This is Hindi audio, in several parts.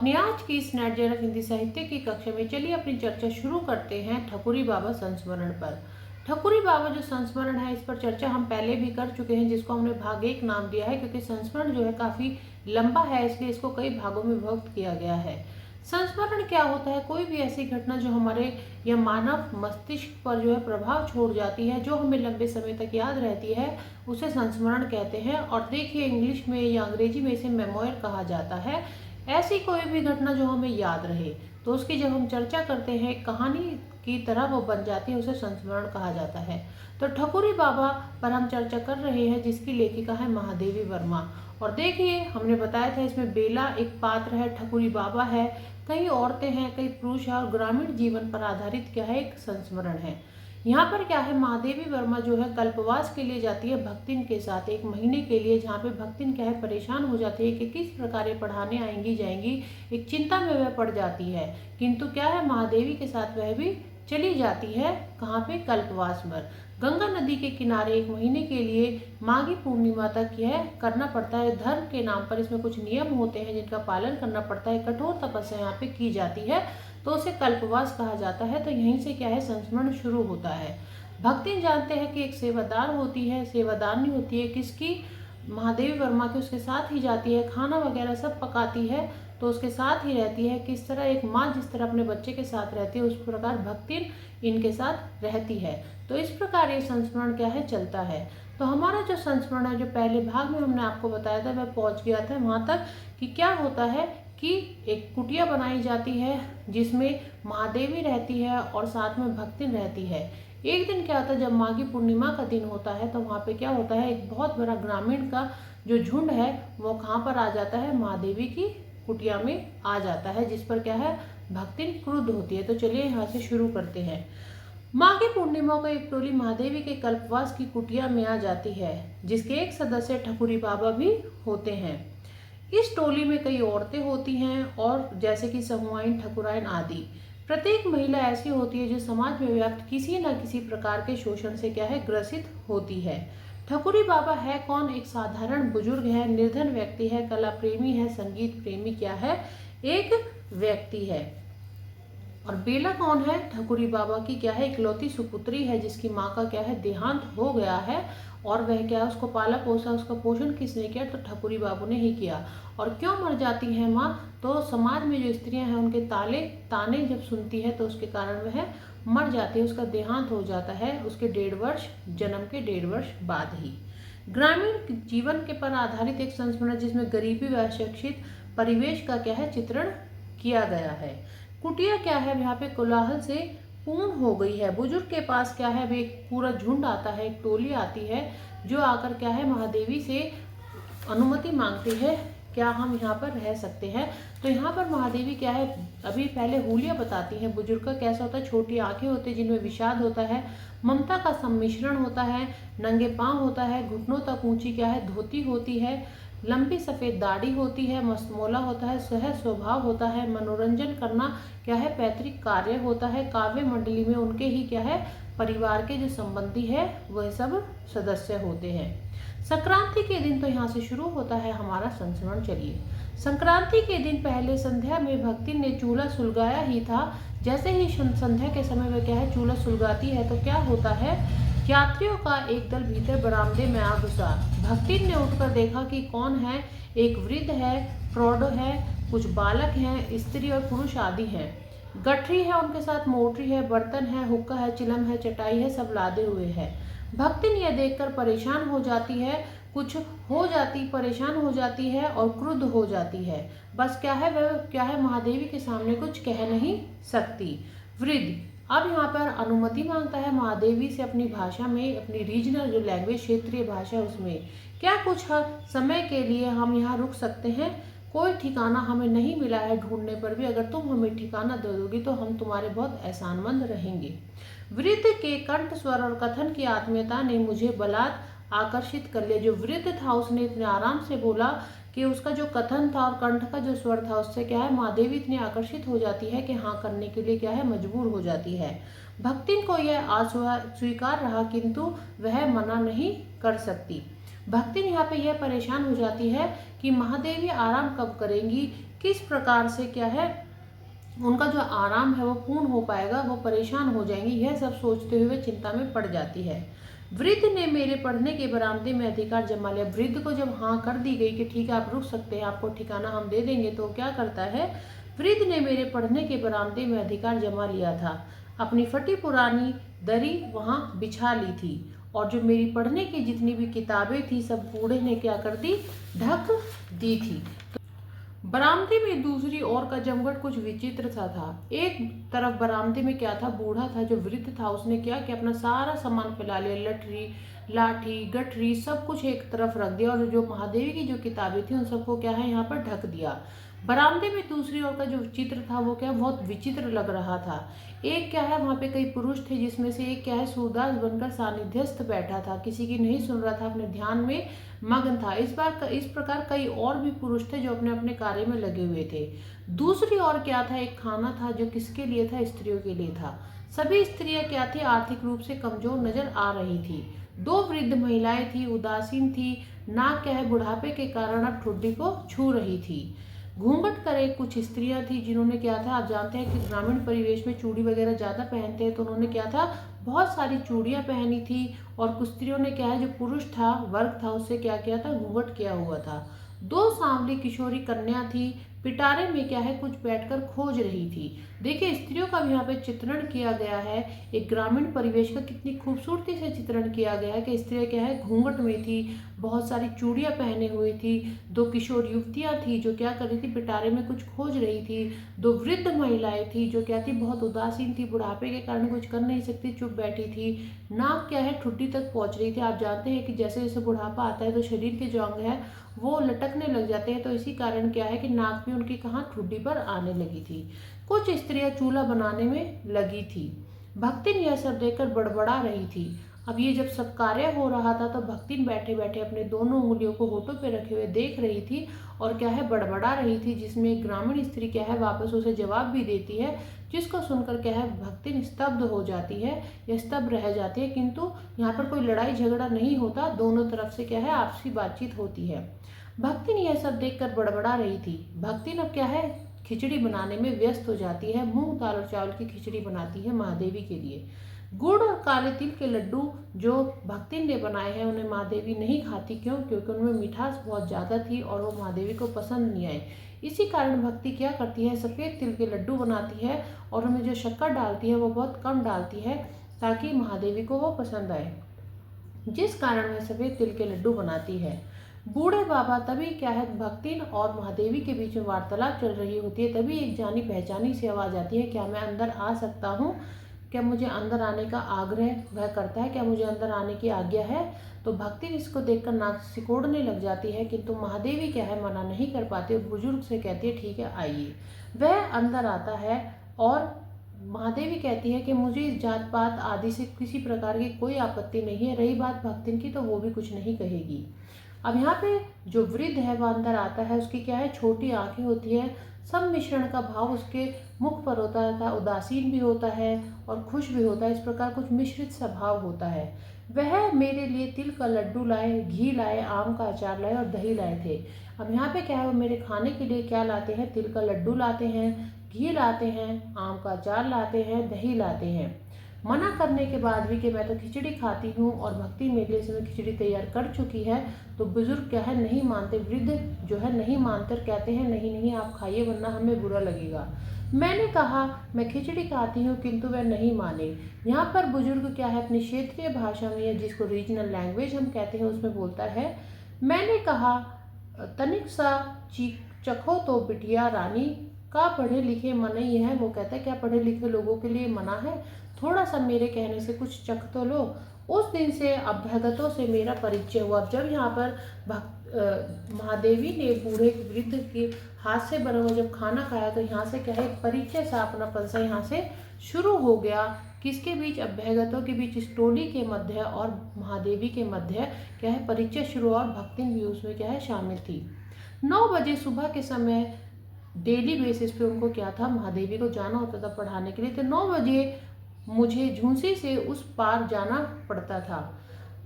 अपनी आज की इस नेट जरफ हिंदी साहित्य की कक्षा में चलिए अपनी चर्चा शुरू करते हैं ठकुरी बाबा संस्मरण पर। ठकुरी बाबा जो संस्मरण है, इस पर चर्चा हम पहले भी कर चुके हैं, जिसको हमने भाग 1 नाम दिया है, क्योंकि संस्मरण जो है काफी लंबा है, इसलिए इसको कई भागों में विभक्त किया गया है। संस्मरण क्या होता है? कोई भी ऐसी घटना जो हमारे या मानव मस्तिष्क पर जो है प्रभाव छोड़ जाती है, जो हमें लंबे समय तक याद रहती है, उसे संस्मरण कहते हैं। और देखिए, इंग्लिश में या अंग्रेजी में इसे मेमोयर कहा जाता है। ऐसी कोई भी घटना जो हमें याद रहे, तो उसकी जब हम चर्चा करते हैं, कहानी की तरह वो बन जाती है, उसे संस्मरण कहा जाता है। तो ठकुरी बाबा पर हम चर्चा कर रहे हैं, जिसकी लेखिका है महादेवी वर्मा। और देखिए, हमने बताया था इसमें बेला एक पात्र है, ठकुरी बाबा है, कई औरतें हैं, कई पुरुष हैं, और ग्रामीण जीवन पर आधारित क्या है, एक संस्मरण है। यहाँ पर क्या है, महादेवी वर्मा जो है कल्पवास के लिए जाती है भक्तिन के साथ 1 महीने के लिए, जहाँ पे भक्तिन क्या है परेशान हो जाती है कि किस प्रकार ये पढ़ाने आएंगी जाएंगी, एक चिंता में वह पड़ जाती है। किंतु क्या है, महादेवी के साथ वह भी चली जाती है, कहाँ पे, कल्पवास पर। गंगा नदी के किनारे 1 महीने के लिए माघी पूर्णिमा तक यह करना पड़ता है। धर्म के नाम पर इसमें कुछ नियम होते हैं जिनका पालन करना पड़ता है, कठोर तपस्या यहाँ पे की जाती है, तो उसे कल्पवास कहा जाता है। तो यहीं से क्या है, संस्मरण शुरू होता है। भक्ति जानते हैं कि एक सेवादार होती है, सेवादारनी होती है, किसकी, महादेवी वर्मा के, उसके साथ ही जाती है, खाना वगैरह सब पकाती है, तो उसके साथ ही रहती है। किस तरह एक माँ जिस तरह अपने बच्चे के साथ रहती है, उस प्रकार भक्ति इनके साथ रहती है। तो इस प्रकार ये संस्मरण क्या है, चलता है। तो हमारा जो संस्मरण है, जो पहले भाग में हमने आपको बताया था, वह पहुंच गया था वहां तक कि क्या होता है कि एक कुटिया बनाई जाती है, जिसमें महादेवी रहती है और साथ में भक्तिन रहती है। एक दिन क्या होता है, जब माघी पूर्णिमा का दिन होता है, तो वहाँ पे क्या होता है, एक बहुत बड़ा ग्रामीण का जो झुंड है, वो कहाँ पर आ जाता है, महादेवी की कुटिया में आ जाता है, जिस पर क्या है, भक्तिन क्रुद्ध होती है। तो चलिए यहाँ से शुरू करते हैं। माघी पूर्णिमा को एक टोली महादेवी के कल्पवास की कुटिया में आ जाती है, जिसके एक सदस्य ठकुरी बाबा भी होते हैं। इस टोली में कई औरतें होती हैं, और जैसे कि सहुआइन, ठकुराइन आदि। प्रत्येक महिला ऐसी होती है जो समाज में व्याप्त किसी न किसी प्रकार के शोषण से क्या है, ग्रसित होती है। ठकुरी बाबा है कौन? एक साधारण बुजुर्ग है, निर्धन व्यक्ति है, कला प्रेमी है, संगीत प्रेमी क्या है, एक व्यक्ति है। और बेला कौन है? ठकुरी बाबा की क्या है, इकलौती सुपुत्री है, जिसकी माँ का क्या है, देहांत हो गया है, और वह क्या है, उसको पाला पोसा, उसका पोषण किसने किया, तो ठकुरी बाबू ने ही किया। और क्यों मर जाती है माँ? तो समाज में जो स्त्रियां हैं, उनके ताने जब सुनती है, तो उसके कारण वह मर जाती है, उसका देहांत हो जाता है, उसके 1.5 वर्ष, जन्म के 1.5 वर्ष बाद ही। ग्रामीण जीवन के पर आधारित एक संस्मरण, जिसमें गरीबी व अशिक्षित परिवेश का क्या है, चित्रण किया गया है। कुटिया क्या है, यहाँ पे कोलाहल से पूर्ण हो गई है। बुजुर्ग के पास क्या है, एक पूरा झुंड आता है, एक टोली आती है, जो आकर क्या है, महादेवी से अनुमति मांगती है, क्या हम यहाँ पर रह सकते हैं। तो यहाँ पर महादेवी क्या है, अभी पहले हुलिया बताती है। बुजुर्ग का कैसा होता है, छोटी आंखें होती है, जिनमें विषाद होता है, ममता का सम्मिश्रण होता है, नंगे पांव होता है, घुटनों तक ऊंची क्या है, धोती होती है, लंबी सफेद दाढ़ी होती है, मस्तमोला होता है, सहज स्वभाव होता है, मनोरंजन करना क्या है, पैतृक कार्य होता है। काव्य मंडली में उनके ही क्या है, परिवार के जो संबंधी है, वह सब सदस्य होते हैं। संक्रांति के दिन, तो यहाँ से शुरू होता है हमारा संस्मरण। चलिए, संक्रांति के दिन पहले संध्या में भक्ति ने चूल्हा सुलगाया ही था। जैसे ही संध्या के समय में क्या है, चूल्हा सुलगाती है, तो क्या होता है, यात्रियों का एक दल भीतर बरामदे में आ घुसा। भक्ति ने उठकर देखा कि कौन है, एक वृद्ध है, प्रौढ़ है, कुछ बालक हैं, स्त्री और पुरुष आदि हैं। गठरी है, उनके साथ मोटरी है, बर्तन है, हुक्का है, चिलम है, चटाई है, सब लादे हुए है। भक्ति यह देखकर परेशान हो जाती है, कुछ हो जाती, परेशान हो जाती है और क्रुद्ध हो जाती है। बस क्या है, वह क्या है, महादेवी के सामने कुछ कह नहीं सकती। वृद्ध अब यहाँ पर अनुमति मांगता है महादेवी से, अपनी भाषा में, अपनी रीजनल जो लैंग्वेज, क्षेत्रीय भाषा, उसमें क्या कुछ समय के लिए हम यहाँ रुक सकते हैं। कोई ठिकाना हमें नहीं मिला है ढूंढने पर भी, अगर तुम हमें ठिकाना दे दोगी तो हम तुम्हारे बहुत एहसानमंद रहेंगे। वृद्ध के कंठ स्वर और कथन की आत्मीयता ने मुझे बलात् आकर्षित कर लिया। जो वृद्ध था, उसने इतने आराम से बोला कि उसका जो कथन था और कंठ का जो स्वर था, उससे क्या है, महादेवी इतनी आकर्षित हो जाती है कि हाँ करने के लिए क्या है, मजबूर हो जाती है। भक्तिन को यह अस्वीकार रहा, किंतु वह मना नहीं कर सकती। भक्तिन यहाँ पे यह परेशान हो जाती है कि महादेवी आराम कब करेंगी, किस प्रकार से क्या है उनका जो आराम है वो पूर्ण हो पाएगा, वो परेशान हो जाएंगी। यह सब सोचते हुए चिंता में पड़ जाती है। वृद्ध ने मेरे पढ़ने के बरामदे में अधिकार जमा लिया। वृद्ध को जब हाँ कर दी गई कि ठीक है आप रुक सकते हैं, आपको ठिकाना हम दे देंगे, तो क्या करता है, वृद्ध ने मेरे पढ़ने के बरामदे में अधिकार जमा लिया था। अपनी फटी पुरानी दरी वहां बिछा ली थी और जो मेरी पढ़ने की जितनी भी किताबें थी सब बूढ़े ने क्या कर दी, ढक दी थी। बरामदे में दूसरी ओर का जमघट कुछ विचित्र सा था। एक तरफ बरामदे में क्या था, बूढ़ा था जो वृद्ध था, उसने क्या कि अपना सारा सामान फैला लिया, लटरी लाठी गठरी सब कुछ एक तरफ रख दिया और जो महादेवी की जो किताबें थी उन सबको क्या है यहाँ पर ढक दिया। बरामदे में दूसरी ओर का जो चित्र था वो क्या बहुत विचित्र लग रहा था। एक क्या है वहाँ पे कई पुरुष थे जिसमें से एक क्या है सूरदास बनकर सानिध्यस्थ बैठा था, किसी की नहीं सुन रहा था, अपने ध्यान में मग्न था। इस प्रकार कई और भी पुरुष थे जो अपने अपने कार्य में लगे हुए थे। दूसरी ओर क्या था, एक खाना था जो किसके लिए था, स्त्रियों के लिए था। सभी स्त्रियां क्या थी, आर्थिक रूप से कमजोर नजर आ रही थी। दो वृद्ध महिलाएं थी, उदासीन थी, नाक क्या है बुढ़ापे के कारण अब ठुड्डी को छू रही थी। घूंघट करे कुछ स्त्रियां थी जिन्होंने क्या था, आप जानते हैं कि ग्रामीण परिवेश में चूड़ी वगैरह ज्यादा पहनते हैं, तो उन्होंने क्या था बहुत सारी चूड़ियां पहनी थी। और कुछ स्त्रियों ने क्या है, जो पुरुष था वर्ग था उससे क्या किया था, घूंघट किया हुआ था। दो सांवली किशोरी कन्या थी, पिटारे में क्या है कुछ बैठकर खोज रही थी। देखिए स्त्रियों का भी यहाँ पे चित्रण किया गया है, एक ग्रामीण परिवेश का कितनी खूबसूरती से चित्रण किया गया है कि स्त्रियां क्या है घूंघट में थी, बहुत सारी चूड़ियां पहने हुई थी। दो किशोर युवतियां थी जो क्या कर रही थी, पिटारे में कुछ खोज रही थी। दो वृद्ध महिलाएं थी जो क्या थी, बहुत उदासीन थी, बुढ़ापे के कारण कुछ कर नहीं सकती, चुप बैठी थी। नाक क्या है ठुड्डी तक पहुंच रही थी। आप जानते हैं कि जैसे जैसे बुढ़ापा आता है तो शरीर के जो अंग है वो लटकने लग जाते हैं, तो इसी कारण क्या है कि नाक भी उनकी कहाँ ठुड्डी पर आने लगी थी। कुछ स्त्रियां चूल्हा बनाने में लगी थी। भक्तिन यह सब देखकर बड़बड़ा रही थी। अब ये जब सब कार्य हो रहा था तो भक्तिन बैठे बैठे अपने दोनों उंगलियों को होठों पे रखे हुए देख रही थी और क्या है बड़बड़ा रही थी, जिसमें एक ग्रामीण स्त्री क्या है वापस उसे जवाब भी देती है, जिसको सुनकर क्या है भक्तिन स्तब्ध हो जाती है या स्तब्ध रह जाती है। किंतु यहाँ पर कोई लड़ाई झगड़ा नहीं होता, दोनों तरफ से क्या है आपसी बातचीत होती है। भक्तिन यह सब देखकर बड़बड़ा रही थी। भक्तिन अब क्या है खिचड़ी बनाने में व्यस्त हो जाती है, मूंग दाल और चावल की खिचड़ी बनाती है महादेवी के लिए। गुड़ और काले तिल के लड्डू जो भक्तिन ने बनाए हैं उन्हें महादेवी नहीं खाती, क्यों, क्योंकि उनमें मिठास बहुत ज़्यादा थी और वो महादेवी को पसंद नहीं आए। इसी कारण भक्ति क्या करती है, सफ़ेद तिल के लड्डू बनाती है और उनमें जो शक्कर डालती है वो बहुत कम डालती है ताकि महादेवी को वो पसंद आए, जिस कारण वह सफ़ेद तिल के लड्डू बनाती है। बूढ़े बाबा तभी क्या है भक्तिन और महादेवी के बीच में वार्तालाप चल रही होती है, तभी एक जानी पहचानी सी आवाज़ आती है, क्या मैं अंदर आ सकता हूँ, क्या मुझे अंदर आने का आग्रह वह करता है, क्या मुझे अंदर आने की आज्ञा है। तो भक्तिन इसको देखकर नाक सिकोड़ने लग जाती है, किंतु महादेवी क्या है मना नहीं कर पाती और बुजुर्ग से कहती है ठीक है आइए। वह अंदर आता है और महादेवी कहती है कि मुझे इस जात पात आदि से किसी प्रकार की कोई आपत्ति नहीं है, रही बात भक्तिन की तो वो भी कुछ नहीं कहेगी। अब यहाँ पे जो वृद्ध है वह अंदर आता है, उसकी क्या है छोटी आंखें होती है, सब मिश्रण का भाव उसके मुख पर होता था, उदासीन भी होता है और खुश भी होता है, इस प्रकार कुछ मिश्रित सा भाव होता है। वह मेरे लिए तिल का लड्डू लाए, घी लाए, आम का अचार लाए और दही लाए थे। अब यहाँ पे क्या है वो मेरे खाने के लिए क्या लाते हैं, तिल का लड्डू लाते हैं, घी लाते हैं, आम का अचार लाते हैं, दही लाते हैं। मना करने के बाद भी कि मैं तो खिचड़ी खाती हूँ और भक्ति मेरे लिए इसमें खिचड़ी तैयार कर चुकी है, तो बुजुर्ग क्या है नहीं मानते, वृद्ध जो है नहीं मानते और कहते हैं नहीं नहीं आप खाइए वरना हमें बुरा लगेगा। मैंने कहा मैं खिचड़ी खाती हूँ, किंतु वह नहीं माने। यहाँ पर बुजुर्ग क्या है अपनी क्षेत्रीय भाषा में या जिसको रीजनल लैंग्वेज हम कहते हैं उसमें बोलता है, मैंने कहा तनिक सा चखो तो बिटिया रानी, का पढ़े लिखे मना ही है। वो कहता है क्या पढ़े लिखे लोगों के लिए मना है, थोड़ा सा मेरे कहने से कुछ चख तो लो। उस दिन से अभ्यागतों से मेरा परिचय हुआ। जब यहाँ पर महादेवी ने बूढ़े वृद्ध के हाथ से बना हुआ जब खाना खाया तो यहाँ से क्या है परिचय सा अपनापन सा यहाँ से शुरू हो गया। किसके बीच, अभ्यागतों के बीच, इस टोली के मध्य और महादेवी के मध्य क्या है परिचय शुरू हुआ और भक्तिन भी उसमें क्या है शामिल थी। 9 बजे सुबह के समय डेली बेसिस पे उनको क्या था महादेवी को जाना होता था पढ़ाने के लिए, तो 9 बजे मुझे झूंसी से उस पार जाना पड़ता था।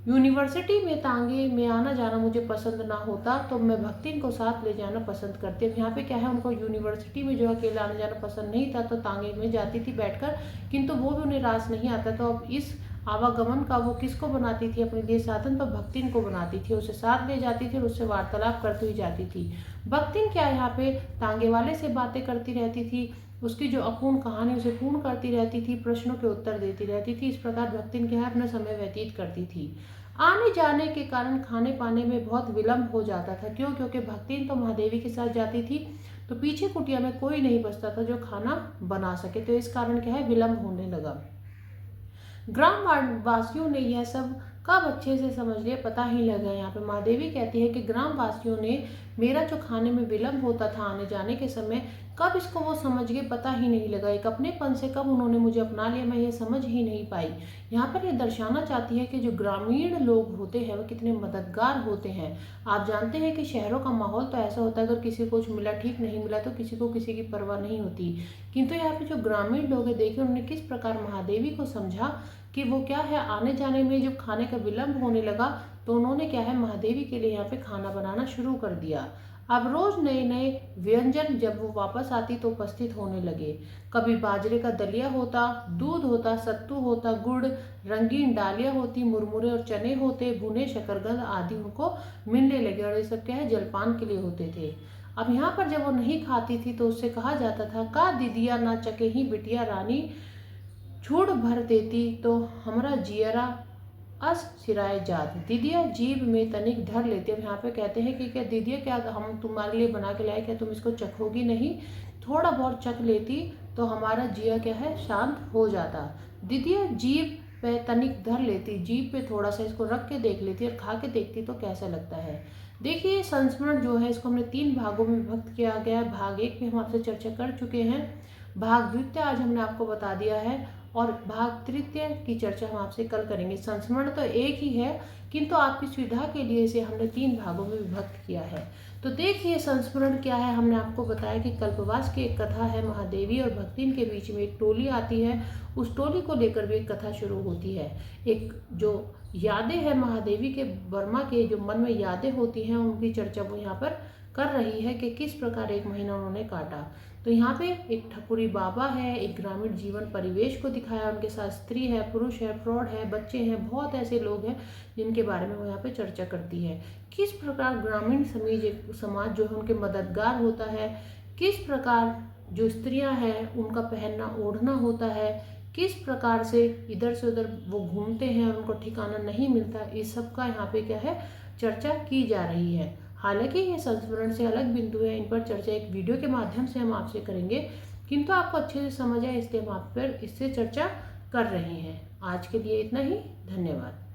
यूनिवर्सिटी में तांगे में आना जाना मुझे पसंद ना होता तो मैं भक्तिन को साथ ले जाना पसंद करती। अब यहाँ पे क्या है, उनको यूनिवर्सिटी में जो अकेले आना जाना पसंद नहीं था तो तांगे में जाती थी बैठकर, किंतु वो भी उन्हें रास नहीं आता। तो अब इस आवागमन का वो किसको बनाती थी अपने लिए साधन, तो भक्तिन को बनाती थी, उसे साथ ले जाती थी और उससे वार्तालाप करती हुई जाती थी। भक्तिन क्या यहाँ पे तांगे वाले से बातें करती रहती थी, उसकी जो अपूर्ण कहानी उसे पूर्ण करती रहती थी, प्रश्नों के उत्तर देती रहती थी। इस प्रकार भक्तिन क्या है अपना समय व्यतीत करती थी। आने जाने के कारण खाने पाने में बहुत विलंब हो जाता था। क्यों? क्योंकि भक्तिन तो महादेवी के साथ जाती थी तो पीछे कुटिया में कोई नहीं बचता था जो खाना बना सके, तो इस कारण क्या है विलंब होने लगा। ग्राम वासियों ने यह सब कब अच्छे से समझ लिया पता ही लगा। यहाँ पे महादेवी कहती है कि ग्राम वासियों ने मेरा जो खाने में विलंब होता था आने जाने के समय, कब इसको वो समझ गए पता ही नहीं लगा। एक अपनेपन से कब उन्होंने मुझे अपना लिया मैं ये समझ ही नहीं पाई। यहाँ पर ये दर्शाना चाहती है कि जो ग्रामीण लोग होते हैं वो कितने मददगार होते हैं। आप जानते हैं कि शहरों का माहौल तो ऐसा होता है, अगर किसी को कुछ मिला ठीक नहीं मिला तो किसी को किसी की परवाह नहीं होती, किंतु यहाँ पे जो ग्रामीण लोग हैं देखिए उन्होंने किस प्रकार महादेवी को समझा कि वो क्या है आने जाने में जब खाने का विलंब होने लगा तो उन्होंने क्या है महादेवी के लिए यहाँ पे खाना बनाना शुरू कर दिया। अब रोज नए नए व्यंजन जब वो वापस आती तो उपस्थित होने लगे। कभी बाजरे का दलिया होता, दूध होता, सत्तू होता, गुड़, रंगीन डालियाँ होती, मुरमुरे और चने होते, भुने शकरकंद आदि उनको मिलने लगे और ये सब क्या है जलपान के लिए होते थे। अब यहाँ पर जब वो नहीं खाती थी तो उससे कहा जाता था का दीदिया ना चके ही बिटिया रानी छूड़ भर देती तो हमरा जियरा अस सिराए जात। दीदिया जीभ में तनिक धर लेती। अब यहाँ पे कहते हैं कि क्या दीदिया क्या हम तुम्हारे लिए बना के लाए, क्या तुम इसको चखोगी नहीं? थोड़ा बहुत चख लेती तो हमारा जिया क्या है शांत हो जाता। दीदिया जीभ पे तनिक धर लेती, जीभ पे थोड़ा सा इसको रख के देख लेती और खा के देखती तो कैसा लगता है। देखिए संस्मरण जो है इसको हमने 3 भागों में विभक्त किया गया है। भाग 1 में हम आपसे चर्चा कर चुके हैं, भाग द्वितीय आज हमने आपको बता दिया है और भाग तृतीय की चर्चा हम आपसे कल करेंगे। संस्मरण तो एक ही है किंतु आपकी सुविधा के लिए इसे हमने 3 भागों में विभक्त किया है। तो देखिए संस्मरण क्या है, हमने आपको बताया कि कल्पवास की एक कथा है, महादेवी और भक्तिन के बीच में एक टोली आती है, उस टोली को लेकर भी एक कथा शुरू होती है। एक जो यादें हैं महादेवी के वर्मा के जो मन में यादें होती हैं उनकी चर्चा वो यहाँ पर कर रही है कि किस प्रकार एक महीना उन्होंने काटा। तो यहाँ पे एक ठकुरी बाबा है, एक ग्रामीण जीवन परिवेश को दिखाया, उनके साथ स्त्री है, पुरुष है, प्रौढ़ है, बच्चे हैं, बहुत ऐसे लोग हैं जिनके बारे में वो यहाँ पे चर्चा करती है। किस प्रकार ग्रामीण समाज जो है उनके मददगार होता है, किस प्रकार जो स्त्रियां हैं उनका पहनना ओढ़ना होता है, किस प्रकार से इधर से उधर वो घूमते हैं और उनको ठिकाना नहीं मिलता, इस सब का यहाँ पे क्या है चर्चा की जा रही है। हालांकि ये संस्मरण से अलग बिंदु है, इन पर चर्चा एक वीडियो के माध्यम से हम आपसे करेंगे, किंतु आपको अच्छे से समझ आए इसलिए हम आप पर इससे चर्चा कर रहे हैं। आज के लिए इतना ही, धन्यवाद।